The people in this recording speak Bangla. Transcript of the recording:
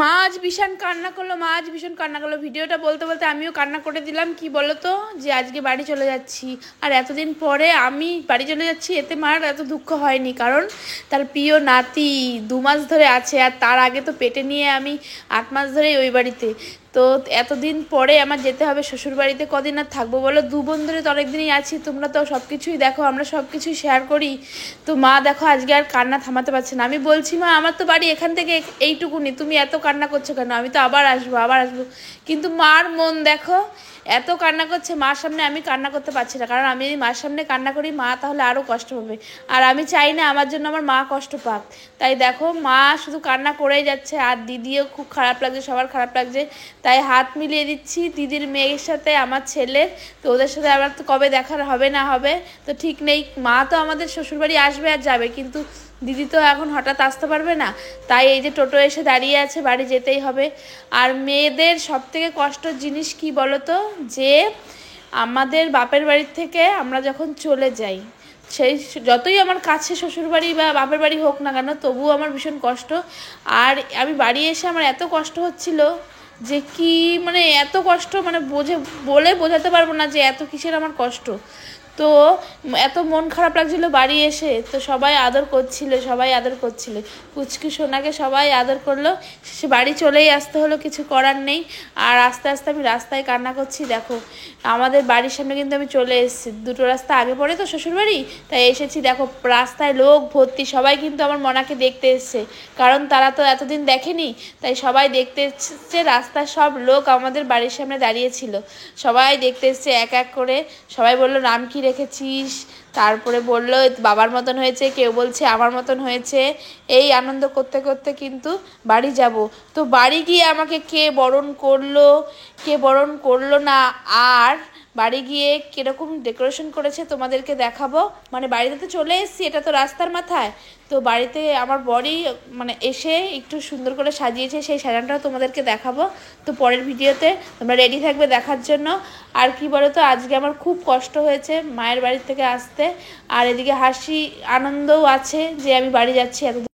মা আজ ভীষণ কান্না করলো, ভিডিওটা বলতে বলতে আমিও কান্না করে দিলাম। কি বলো তো, যে আজকে বাড়ি চলে যাচ্ছি, আর এতদিন পরে আমি বাড়ি চলে যাচ্ছি, এতে মার এত দুঃখ হয়নি, কারণ তার প্রিয় নাতি 2 মাস ধরে আছে, আর তার আগে তো পেটে নিয়ে আমি 8 মাস ধরেই ওই বাড়িতে। তো এতদিন পরে আমার যেতে হবে শ্বশুর বাড়িতে। কদিন আর থাকবো বলো, 2 বোন ধরে তো অনেকদিনই আছি, তোমরা তো সব কিছুই দেখো, আমরা সব কিছুই শেয়ার করি। তো মা দেখো আজকে আর কান্না থামাতে পারছে না। আমি বলছি, মা আমার তো বাড়ি এখান থেকে এইটুকুনি, তুমি এত কান্না করছো কেন? আমি তো আবার আসবো। কিন্তু মার মন দেখো, এত কান্না করছে। মার সামনে আমি কান্না করতে পারছি না, কারণ আমি মার সামনে কান্না করি, মা তাহলে আরও কষ্ট পাবে, আর আমি চাই না আমার জন্য আমার মা কষ্ট পাক। তাই দেখো মা শুধু কান্না করেই যাচ্ছে, আর দিদিও খুব খারাপ লাগছে, সবার খারাপ লাগছে। তাই হাত মিলিয়ে দিচ্ছি দিদির মেয়ের সাথে আমার ছেলের। তো ওদের সাথে আবার তো কবে দেখা হবে না হবে তো ঠিক নেই। মা তো আমাদের শ্বশুরবাড়ি আসবে আর যাবে, কিন্তু দিদি তো এখন হঠাৎ আসতে পারবে না। তাই এই যে টোটো এসে দাঁড়িয়ে আছে, বাড়ি যেতেই হবে। আর মেয়েদের সবথেকে কষ্টের জিনিস কি বলো তো, যে আমাদের বাপের বাড়ির থেকে আমরা যখন চলে যাই, সেই যতই আমার কাছে শ্বশুরবাড়ি বা বাপের বাড়ি হোক না কেন, তবুও আমার ভীষণ কষ্ট। আর আমি বাড়ি এসে আমার এত কষ্ট হচ্ছিল, যে কি মানে এত কষ্ট, মানে বলে বোঝাতে পারবো না যে এত কিসের আমার কষ্ট। তো এত মন খারাপ লাগছিল বাড়ি এসে। তো সবাই আদর করছিল, পুচকি সোনাকে সবাই আদর করলো। সে বাড়ি চলেই আসতে হলো, কিছু করার নেই। আর আস্তে আস্তে আমি রাস্তায় কান্না করছি। দেখো আমাদের বাড়ির সামনে কিন্তু আমি চলে এসেছি, 2টো রাস্তা আগে পড়ে তো শ্বশুরবাড়ি, তাই এসেছি। দেখো রাস্তায় লোক ভর্তি, সবাই কিন্তু আমার মনাকে দেখতে এসছে, কারণ তারা তো এতদিন দেখেনি। তাই সবাই দেখতে এসছে, রাস্তার সব লোক আমাদের বাড়ির সামনে দাঁড়িয়েছিল, সবাই দেখতে এসছে এক এক করে। সবাই বললো নাম কি রেখেছিস, তারপরে বললো বাবার মতন হয়েছে, কেউ বলছে আমার মতন হয়েছে। এই আনন্দ করতে করতে কিন্তু বাড়ি যাব। তো বাড়ি গিয়ে আমাকে কে বরণ করলো না, আর বাড়ি গিয়ে কীরকম ডেকোরেশন করেছে তোমাদেরকে দেখাবো। মানে বাড়িতে তো চলে এসেছি, এটা তো রাস্তার মাথায়। তো বাড়িতে আমার বরই মানে এসে একটু সুন্দর করে সাজিয়েছে, সেই সাজানোটাও তোমাদেরকে দেখাবো। তো পরের ভিডিওতে তোমরা রেডি থাকবে দেখার জন্য। আর কি বলো তো, আজকে আমার খুব কষ্ট হয়েছে মায়ের বাড়ি থেকে আসতে, আর এদিকে হাসি আনন্দও আছে যে আমি বাড়ি যাচ্ছি এত